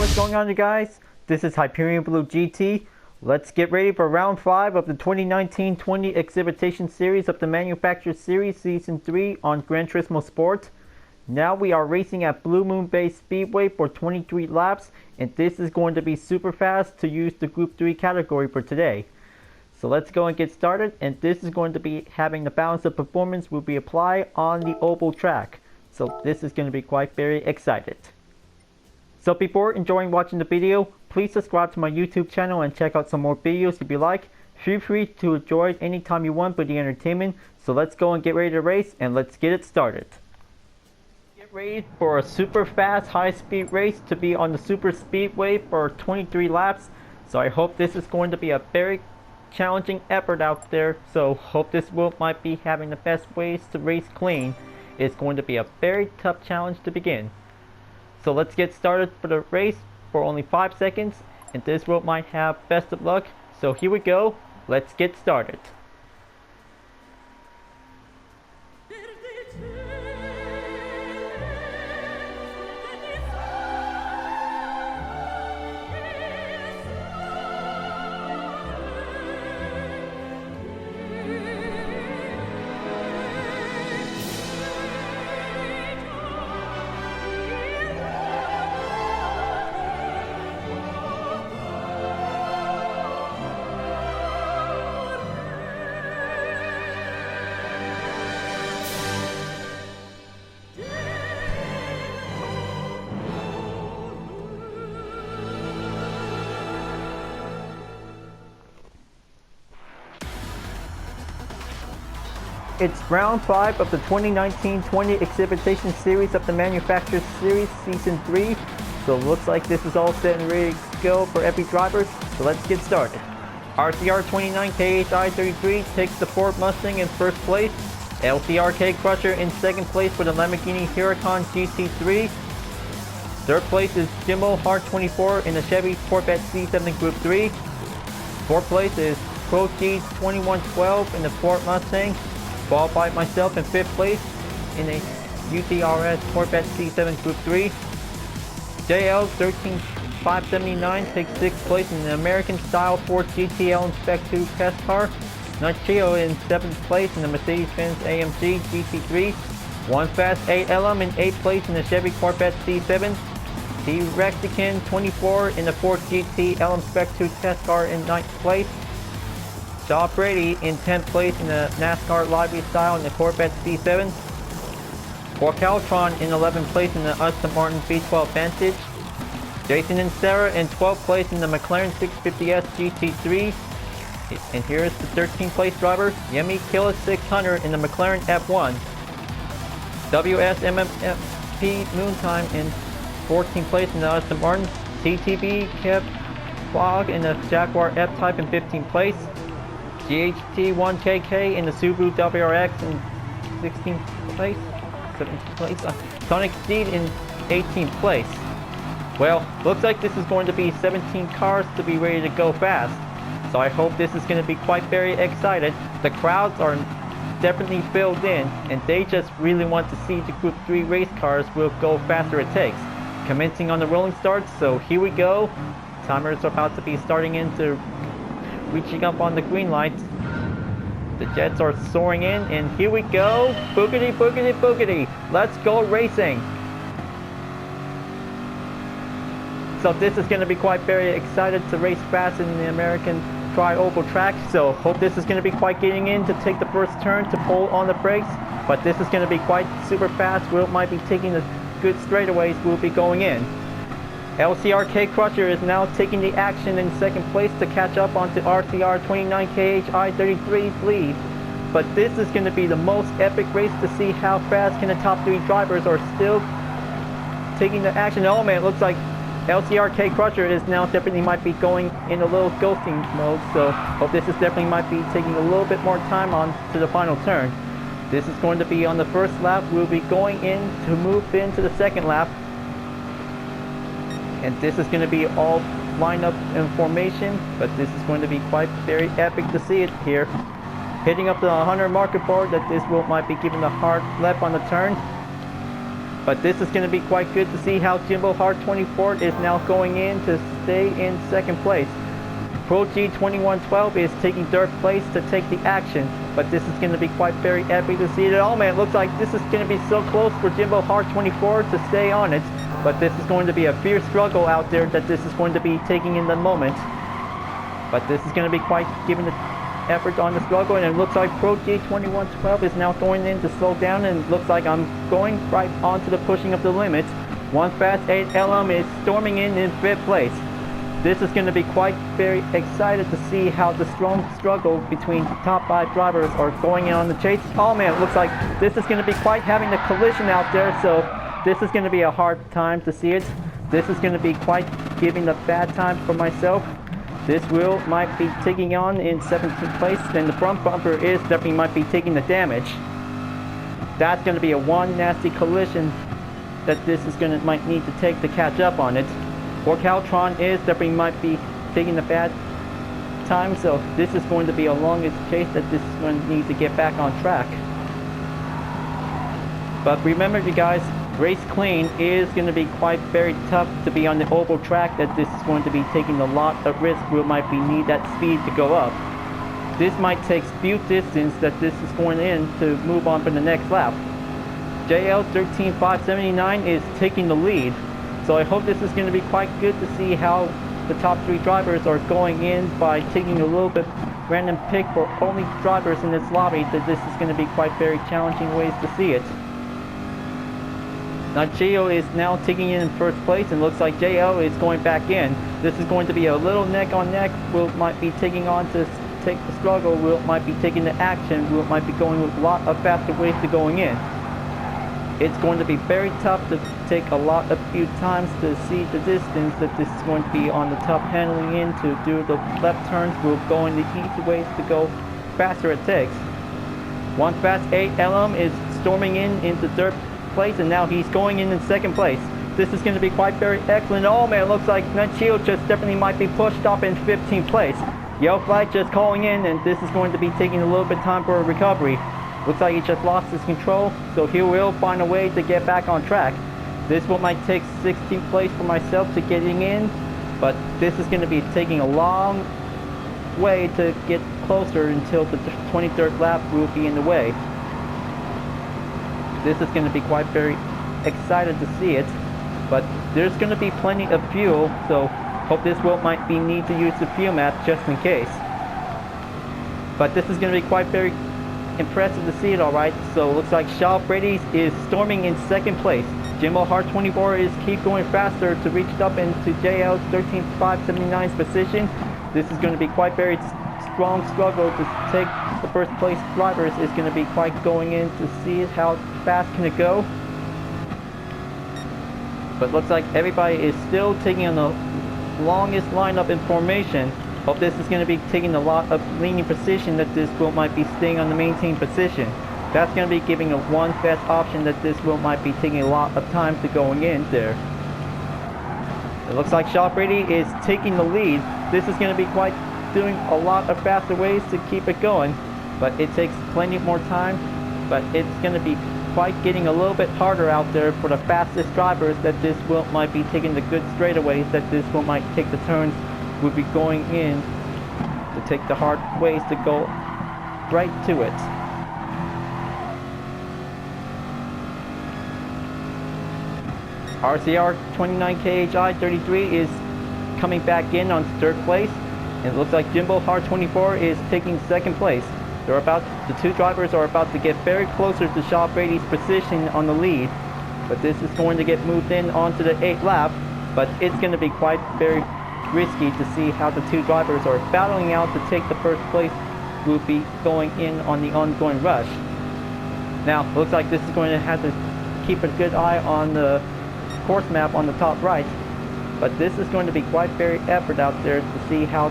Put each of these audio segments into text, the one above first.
what's going on, you guys? This is Hyperion-Blue-GT. Let's get ready for round 5 of the 2019-20 Exhibition Series of the Manufacturer Series Season 3 on Gran Turismo Sport. Now we are racing at Blue Moon Bay Speedway for 23 laps, and this is going to be super fast to use the Group 3 category for today. So let's go and get started, and this is going to be having the balance of performance will be applied on the oval track. So this is going to be quite very excited. So before enjoying watching the video, please subscribe to my YouTube channel and check out some more videos if you like. Feel free to enjoy it anytime you want for the entertainment. So let's go and get ready to race, and let's get it started. Get ready for a super fast high speed race to be on the super speedway for 23 laps. So I hope this is going to be a very challenging effort out there. So hope this might be having the best ways to race clean. It's going to be a very tough challenge to begin. So let's get started for the race for only 5 seconds, and this route might have best of luck. So here we go, let's get started. It's round 5 of the 2019-20 Exhibition Series of the Manufacturer Series Season 3. So it looks like this is all set and ready to go for every driver. So let's get started. RCR 29 KHI 33 takes the Ford Mustang in first place. LCRK Crusher in second place for the Lamborghini Huracan GT3. Third place is Jimmo Hart 24 in the Chevy Corvette C7 Group 3. Fourth place is Pro G 2112 in the Ford Mustang, followed by myself in 5th place in a UTRS Corvette C7 Group 3. JL 13579 takes 6th place in the American Style Ford GTL Spec 2 test car. Nachio in 7th place in the Mercedes-Benz AMG GT3. One Fast 8LM in 8th place in the Chevy Corvette C7. T-Rexican 24 in the Ford GT LM Spec 2 test car in 9th place. Shaw Brady in 10th place in the NASCAR Livery Style in the Corvette C7. Caltron in 11th place in the Aston Martin V12 Vantage. Jason and Sarah in 12th place in the McLaren 650S GT3. And here is the 13th place driver, Yemi Killa 600 in the McLaren F1. WSMMP Moontime in 14th place in the Aston Martin. TTB Kev Fogg in the Jaguar F-Type in 15th place. GHT1KK in the Subaru WRX in 16th place, 17th place. Sonic Steed in 18th place. Well, looks like this is going to be 17 cars to be ready to go fast. So I hope this is going to be quite very excited. The crowds are definitely filled in, and they just really want to see the Group 3 race cars will go faster it takes. Commencing on the rolling starts, so here we go. Timers are about to be starting into reaching up on the green lights. The jets are soaring in, and here we go. Boogity, boogity, boogity. Let's go racing. So this is going to be quite very excited to race fast in the American Tri-Oval track. So hope this is going to be quite getting in to take the first turn to pull on the brakes. But this is going to be quite super fast. We might be taking the good straightaways. We'll be going in. LCRK Crusher is now taking the action in second place to catch up onto RCR 29 KHI 33's lead. But this is going to be the most epic race to see how fast can the top 3 drivers are still taking the action. Oh man, it looks like LCRK Crusher is now definitely might be going in a little ghosting mode. So hope this is definitely might be taking a little bit more time on to the final turn. This is going to be on the first lap. We'll be going in to move into the second lap. And this is going to be all lined up in formation, but this is going to be quite very epic to see it here. Hitting up the 100 marker board that this rope might be giving a hard left on the turn. But this is going to be quite good to see how Jimbo Hart 24 is now going in to stay in second place. Pro G 2112 is taking third place to take the action, but this is going to be quite very epic to see it. Oh man, it looks like this is going to be so close for Jimbo Hart 24 to stay on it, but this is going to be a fierce struggle out there that this is going to be taking in the moment. But this is going to be quite giving the effort on the struggle, and it looks like Pro G 2112 is now going in to slow down, and it looks like I'm going right onto the pushing of the limits. One Fast 8 LM is storming in fifth place. This is going to be quite very excited to see how the strong struggle between the top 5 drivers are going on the chase. Oh man, it looks like this is going to be quite having a collision out there, so this is going to be a hard time to see it. This is going to be quite giving a bad time for myself. This wheel might be taking on in 17th place, and the front bumper is definitely might be taking the damage. That's going to be a one nasty collision that this is going to might need to take to catch up on it. Or Caltron is definitely might be taking the bad time, so this is going to be a longest chase that this is going to need to get back on track. But remember you guys, race clean is going to be quite very tough to be on the oval track, that this is going to be taking a lot of risk. We might be need that speed to go up. This might take few distance that this is going in to move on for the next lap. JL 13579 is taking the lead. So I hope this is going to be quite good to see how the top 3 drivers are going in by taking a little bit random pick for only drivers in this lobby, that this is going to be quite very challenging ways to see it. Now JL is now taking in first place, and looks like JL is going back in. This is going to be a little neck on neck. Will might be taking on to take the struggle. Will might be taking the action. Will might be going with a lot of faster ways to going in. It's going to be very tough to take a lot of few times to see the distance that this is going to be on the tough handling in to do the left turns. We're going the easy ways to go faster it takes. One Fast 8 LM is storming into third place, and now he's going in second place. This is going to be quite very excellent. Oh man, it looks like Nut Shield just definitely might be pushed up in 15th place. Yellow Flag just calling in, and this is going to be taking a little bit of time for a recovery. Looks like he just lost his control, so he will find a way to get back on track. This one might take 16th place for myself to getting in, but this is going to be taking a long way to get closer until the 23rd lap will be in the way. This is going to be quite very excited to see it, but there's going to be plenty of fuel, so hope this will might be need to use the fuel map just in case. But this is going to be quite very impressive to see it, alright. So it looks like Shaw Brady is storming in second place. Jimbo Hart 24 is keep going faster to reach up into JL 13579's position. This is going to be quite very strong struggle to take the first place drivers. Is going to be quite going in to see how fast can it go. But looks like everybody is still taking on the longest lineup in formation. Hope this is going to be taking a lot of leaning position, that this wheel might be staying on the maintain position. That's going to be giving a one fast option that this wheel might be taking a lot of time to going in there. It looks like Shaw Brady is taking the lead. This is going to be quite doing a lot of faster ways to keep it going, but it takes plenty more time. But it's going to be quite getting a little bit harder out there for the fastest drivers, that this wheel might be taking the good straightaways, that this wheel might take the turns, will be going in to take the hard ways to go right to it. RCR 29KHI 33 is coming back in on third place, and it looks like Jimbo Hart 24 is taking second place. The 2 drivers are about to get very closer to Shaw Brady's position on the lead, but this is going to get moved in onto the 8th lap. But it's going to be quite very risky to see how the 2 drivers are battling out to take the first place. Will be going in on the ongoing rush. Now looks like this is going to have to keep a good eye on the course map on the top right, but this is going to be quite very effort out there to see how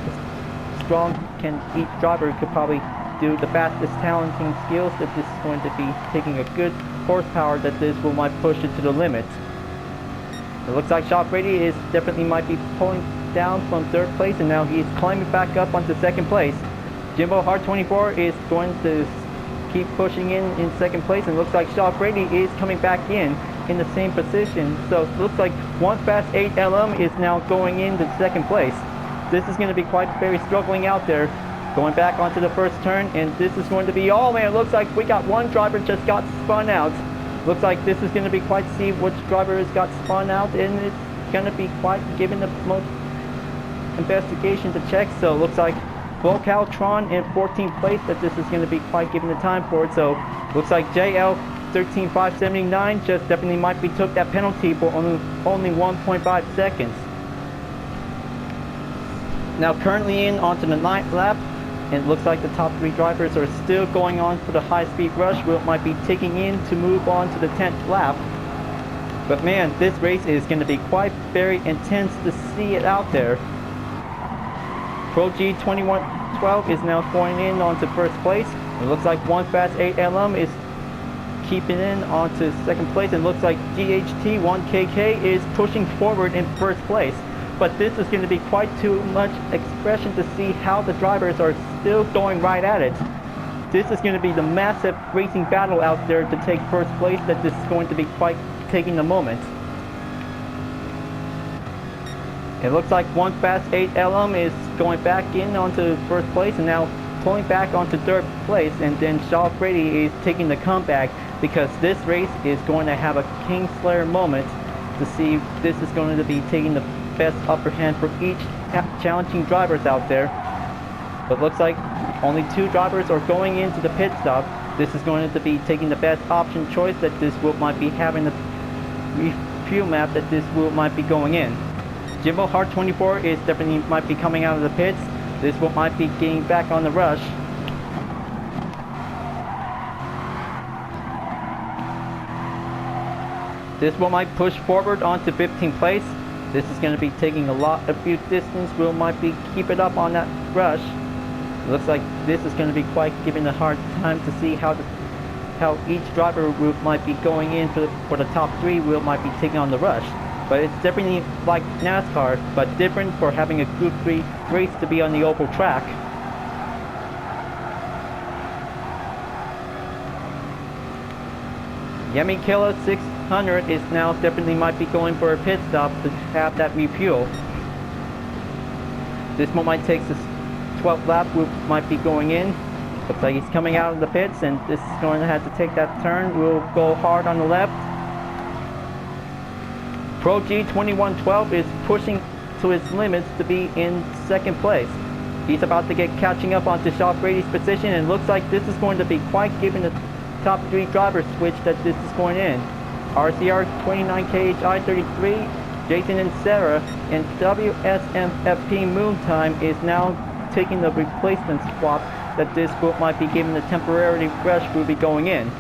strong can each driver could probably do the fastest talenting skills, that this is going to be taking a good horsepower, that this will might push it to the limit. It looks like Shaw Brady is definitely might be pulling down from third place, and now he's climbing back up onto second place. Jimbo Hart 24 is going to keep pushing in second place, and looks like Shaw Brady is coming back in. in the same position. So it looks like one fast 8 LM is now going into second place. This is going to be quite very struggling out there. Going back onto the first turn, and this is going to be, oh man, it looks like we got one driver just got spun out. Looks like this is going to be quite, see which driver has got spun out, and it's going to be quite given the most investigation to check. So it looks like Vocaltron in 14th place, that this is going to be quite given the time for it. So looks like JL 13579 just definitely might be took that penalty for only 1.5 seconds. Now currently in onto the 9th lap, and it looks like the top 3 drivers are still going on for the high-speed rush. Will might be taking in to move on to the 10th lap. But man, this race is going to be quite very intense to see it out there. Pro G 2112 is now going in onto first place. It looks like one fast 8 LM is keeping in onto second place, and looks like GHT 1KK is pushing forward in first place. But this is going to be quite too much expression to see how the drivers are still going right at it. This is going to be the massive racing battle out there to take first place, that this is going to be quite taking the moment. It looks like one fast 8 LM is going back in onto first place, and now pulling back onto third place, and then Shaw Brady is taking the comeback, because this race is going to have a Kingslayer moment to see if this is going to be taking the best upper hand for each challenging drivers out there. But looks like only 2 drivers are going into the pit stop. This is going to be taking the best option choice, that this will might be having the refuel map, that this will might be going in. Jimbo Hart 24 is definitely might be coming out of the pits. This will might be getting back on the rush. This will might push forward onto 15th place. This is going to be taking a few distance. Will might be keep it up on that rush. It looks like this is going to be quite giving a hard time to see how each driver will might be going in for the top 3. Will might be taking on the rush. But it's definitely like NASCAR, but different for having a Group 3 race to be on the oval track. Yemi Killa 600 is now definitely might be going for a pit stop to have that refuel. This one might take the 12th lap, might be going in. Looks like he's coming out of the pits, and this is going to have to take that turn. We'll go hard on the left. Pro G 2112 is pushing to his limits to be in second place. He's about to get catching up onto Shaw Brady's position, and looks like this is going to be quite giving the top 3 drivers switch that this is going in. RCR 29KHI 33, Jason and Sarah, and WSMFP Moontime is now taking the replacement swap, that this will might be giving the temporary rush will be going in.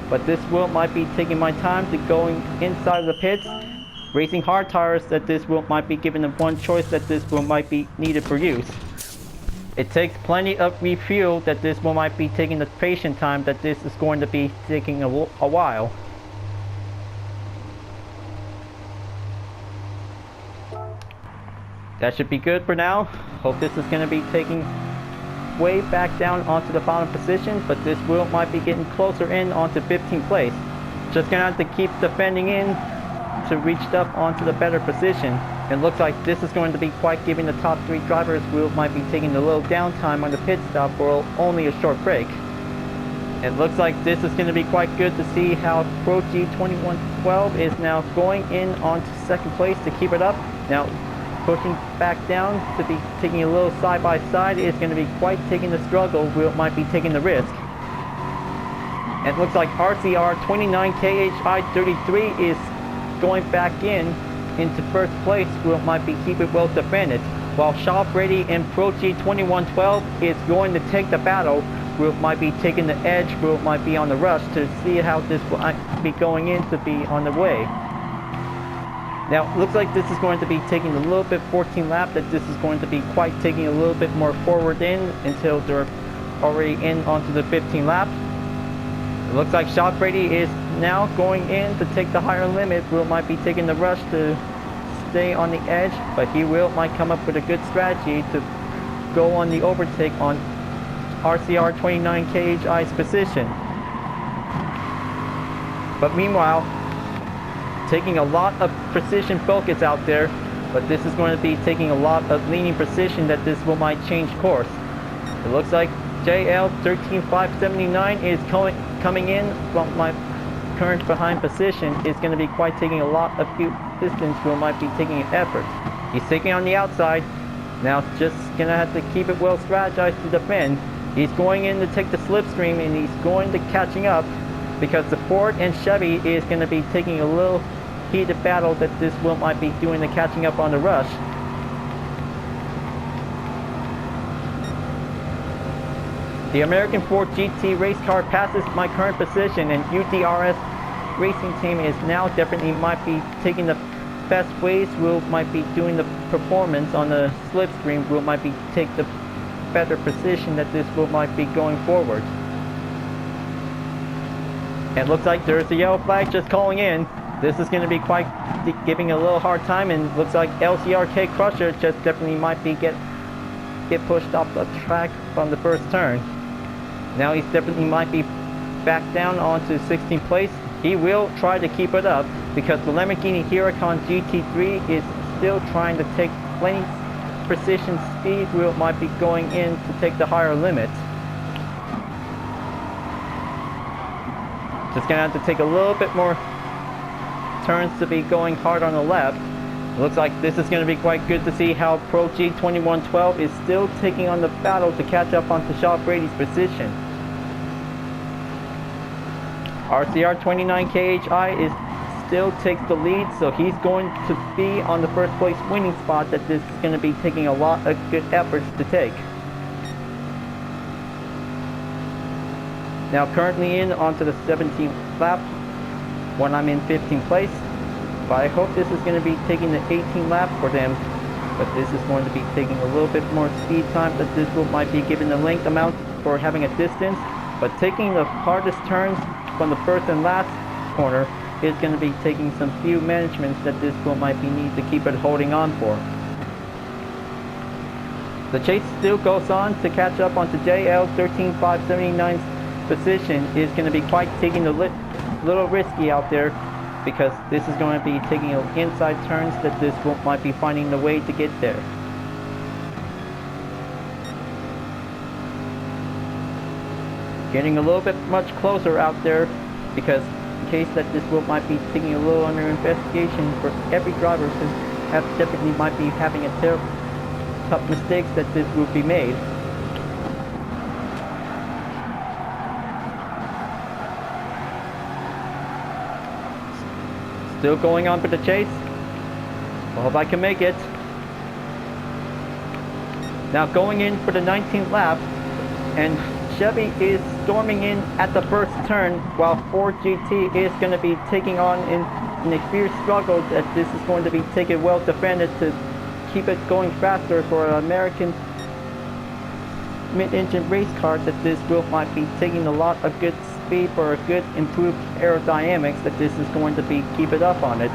But this will might be taking my time to going inside of the pits. Racing hard tires, that this will might be given the one choice, that this will might be needed for use. It takes plenty of refuel, that this will might be taking the patient time, that this is going to be taking a while. That should be good for now. Hope this is going to be taking way back down onto the bottom position, but this will might be getting closer in onto 15th place. Just gonna have to keep defending in to reach up onto the better position. It looks like this is going to be quite giving the top 3 drivers will might be taking a little downtime on the pit stop for only a short break. It looks like this is going to be quite good to see how Pro G 2112 is now going in onto second place to keep it up. Now pushing back down to be taking a little side by side is going to be quite taking the struggle. Will might be taking the risk. It looks like RCR 29KHI 33 is going back into first place. Will might be keeping well defended, while Shaw Brady and Pro G 2112 is going to take the battle. Will might be taking the edge. Will might be on the rush to see how this will be going in to be on the way. Now looks like this is going to be taking a little bit 14 lap, that this is going to be quite taking a little bit more forward in until they're already in onto the 15 lap. It looks like Shaw Brady is now going in to take the higher limit. Will might be taking the rush to stay on the edge, but he will might come up with a good strategy to go on the overtake on RCR 29KHI's position. But meanwhile, taking a lot of precision focus out there, but this is going to be taking a lot of leaning precision that this will might change course. It looks like JL 13579 is coming in from my current behind position. Is going to be quite taking a lot of distance, will might be taking an effort. He's taking on the outside. Now just going to have to keep it well strategized to defend. He's going in to take the slipstream, and he's going to catching up because the Ford and Chevy is going to be taking a little heated battle that this will might be doing the catching up on the rush. The American Ford GT race car passes my current position, and UDRS racing team is now definitely might be taking the best ways, will might be doing the performance on the slipstream, will might be take the better position that this will might be going forward. And looks like there's a yellow flag just calling in. This is going to be quite giving a little hard time, and looks like LCRK Crusher just definitely might be get pushed off the track from the first turn. Now he's definitely might be back down onto 16th place. He will try to keep it up because the Lamborghini Huracan GT3 is still trying to take plenty precision speed. Will might be going in to take the higher limit. Just gonna have to take a little bit more turns to be going hard on the left. It looks like this is going to be quite good to see how Pro G2112 is still taking on the battle to catch up onto Shaw Brady's position. RCR 29KHI is still takes the lead, so he's going to be on the first place winning spot that this is going to be taking a lot of good efforts to take. Now currently in onto the 17th lap when I'm in 15th place. But I hope this is going to be taking the 18 lap for them. But this is going to be taking a little bit more speed time, that this will might be given the length amount for having a distance. But taking the hardest turns from the first and last corner is going to be taking some few managements that this will might be need to keep it holding on for. The chase still goes on to catch up onto JL 13579's position. Is going to be quite taking a little risky out there, because this is going to be taking inside turns that this might be finding the way to get there. Getting a little bit much closer out there, because in case that this might be taking a little under investigation for every driver, to have definitely might be having a tough mistakes that this will be made. Still going on for the chase. I hope I can make it. Now going in for the 19th lap, and Chevy is storming in at the first turn, while Ford GT is going to be taking on in a fierce struggle that this is going to be taken well defended to keep it going faster for an American mid-engine race car, that this will might be taking a lot of good speed for a good improved aerodynamics, that this is going to be keep it up on it.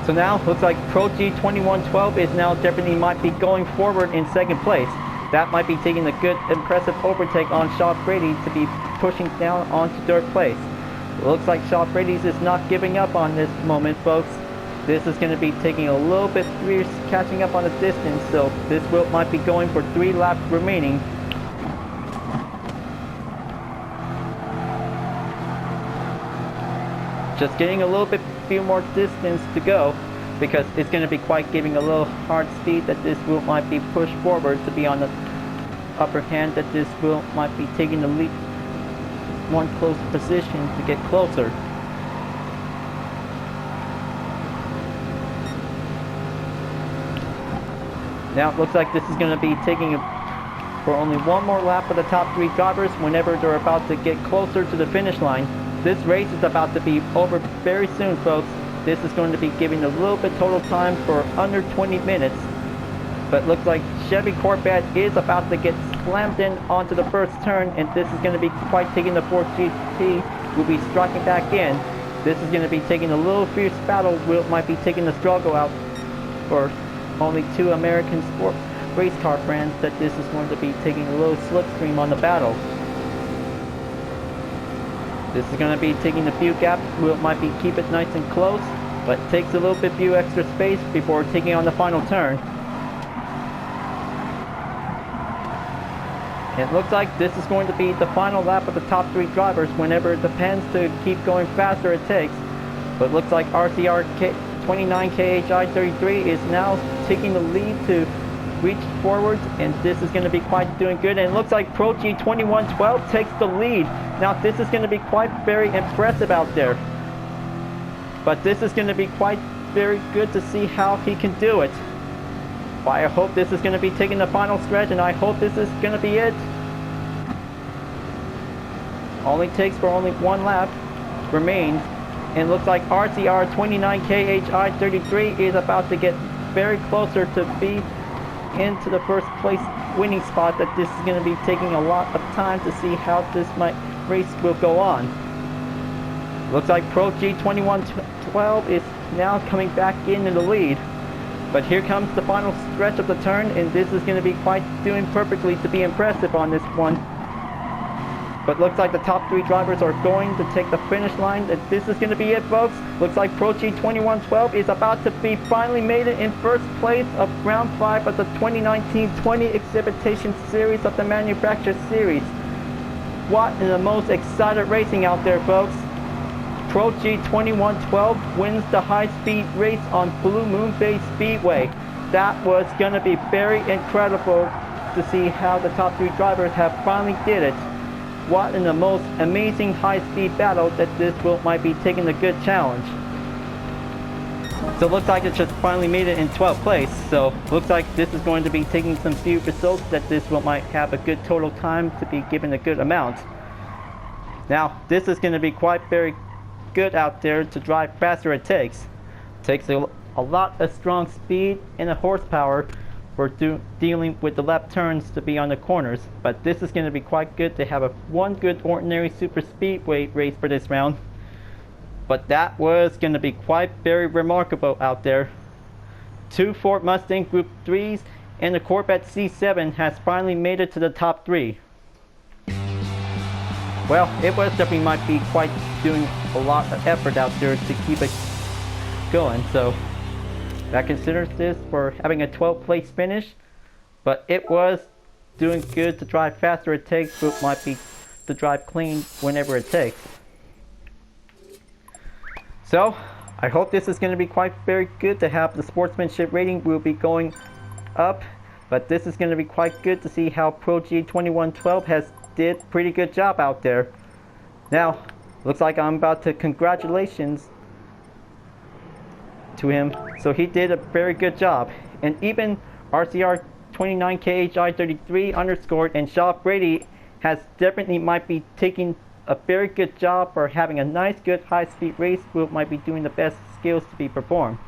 So now looks like Pro G2112 is now definitely might be going forward in second place. That might be taking a good impressive overtake on Shaw Brady to be pushing down onto third place. It looks like Shaw Brady's is not giving up on this moment, folks. This is going to be taking a little bit fierce catching up on the distance, so this will might be going for 3 laps remaining. Just getting a little bit few more distance to go, because it's going to be quite giving a little hard speed that this will might be pushed forward to be on the upper hand, that this will might be taking the lead one close position to get closer. Now it looks like this is going to be taking for only one more lap for the top 3 drivers whenever they're about to get closer to the finish line. This race is about to be over very soon, folks. This is going to be giving a little bit total time for under 20 minutes. But looks like Chevy Corvette is about to get slammed in onto the first turn, and this is going to be quite taking the Ford GT, will be striking back in. This is going to be taking a little fierce battle, might be taking the struggle out for only 2 American sport race car brands, that this is going to be taking a little slipstream on the battle. This is going to be taking a few gaps. We might be keep it nice and close, but takes a little bit few extra space before taking on the final turn. It looks like this is going to be the final lap of the top 3 drivers whenever it depends to keep going faster it takes. But it looks like RCR 29KHI33 is now taking the lead to reach forwards, and this is going to be quite doing good. And it looks like Pro G 2112 takes the lead. Now this is going to be quite very impressive out there. But this is going to be quite very good to see how he can do it. I hope this is going to be taking the final stretch, and I hope this is going to be it. Only takes for only 1 lap remains, and it looks like RCR 29KHI33 is about to get very closer to be into the first place winning spot. That this is going to be taking a lot of time to see how this race will go on. Looks like Pro G 2112 is now coming back into the lead. But here comes the final stretch of the turn, and this is going to be quite doing perfectly to be impressive on this one. But looks like the top 3 drivers are going to take the finish line. This is going to be it, folks. Looks like Pro G 2112 is about to be finally made it in first place of round 5 of the 2019-20 Exhibition Series of the Manufacturer Series. What in the most excited racing out there, folks. Pro G 2112 wins the high-speed race on Blue Moon Bay Speedway. That was going to be very incredible to see how the top 3 drivers have finally did it. What in the most amazing high-speed battle that this might be taking a good challenge. So it looks like it just finally made it in 12th place. So looks like this is going to be taking some few results that this might have a good total time to be given a good amount. Now this is going to be quite very good out there to drive faster it takes. Takes a lot of strong speed and a horsepower for dealing with the left turns to be on the corners, but this is going to be quite good to have one good ordinary super speedway race for this round. But that was going to be quite very remarkable out there. 2 Ford Mustang Group 3s and the Corvette C7 has finally made it to the top 3. Well, it was definitely might be quite doing a lot of effort out there to keep it going, so that considers this for having a 12th place finish, but it was doing good to drive faster it takes, but might be to drive clean whenever it takes. So I hope this is going to be quite very good to have the sportsmanship rating will be going up, but this is going to be quite good to see how Pro G 2112 has did pretty good job out there. Now looks like I'm about to congratulations to him. So he did a very good job, and even RCR 29KHI33 underscored and Shaw Brady has definitely might be taking a very good job for having a nice good high-speed race. Will might be doing the best skills to be performed.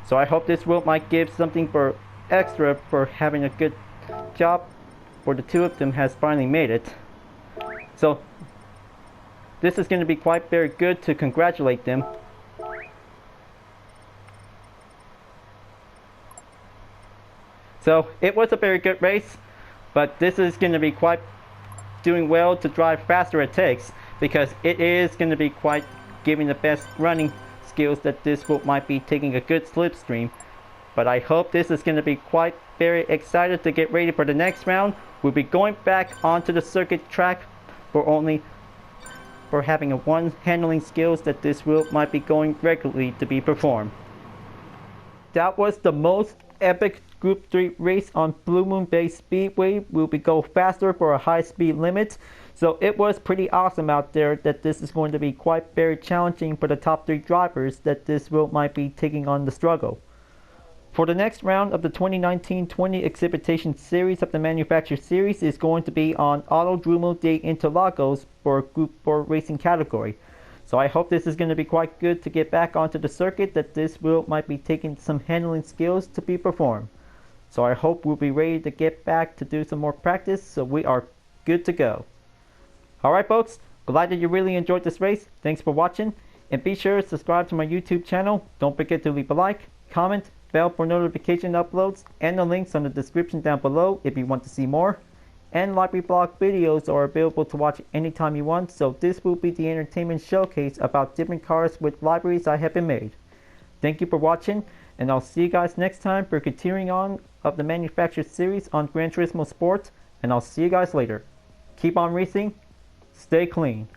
So I hope this will might give something for extra for having a good job, for the 2 of them has finally made it. So this is going to be quite very good to congratulate them. So it was a very good race, but this is going to be quite doing well to drive faster it takes, because it is going to be quite giving the best running skills that this might be taking a good slipstream. But I hope this is going to be quite very excited to get ready for the next round. We'll be going back onto the circuit track for having a one handling skills that this might be going regularly to be performed. That was the most epic Group 3 race on Blue Moon Bay Speedway. We'll be go faster for a high speed limit. So it was pretty awesome out there that this is going to be quite very challenging for the top 3 drivers that this might be taking on the struggle. For the next round of the 2019-20 Exhibition Series of the Manufacturer Series is going to be on Autodromo de Interlagos for Group 4 racing category. So I hope this is going to be quite good to get back onto the circuit, that this might be taking some handling skills to be performed. So I hope we'll be ready to get back to do some more practice, so we are good to go. Alright folks, glad that you really enjoyed this race. Thanks for watching, and be sure to subscribe to my YouTube channel. Don't forget to leave a like, comment, bell for notification uploads, and the links on the description down below if you want to see more. and library block videos are available to watch anytime you want, so this will be the entertainment showcase about different cars with libraries I have been made. Thank you for watching, and I'll see you guys next time for continuing on of the manufacturer series on Gran Turismo Sport, and I'll see you guys later. Keep on racing, stay clean.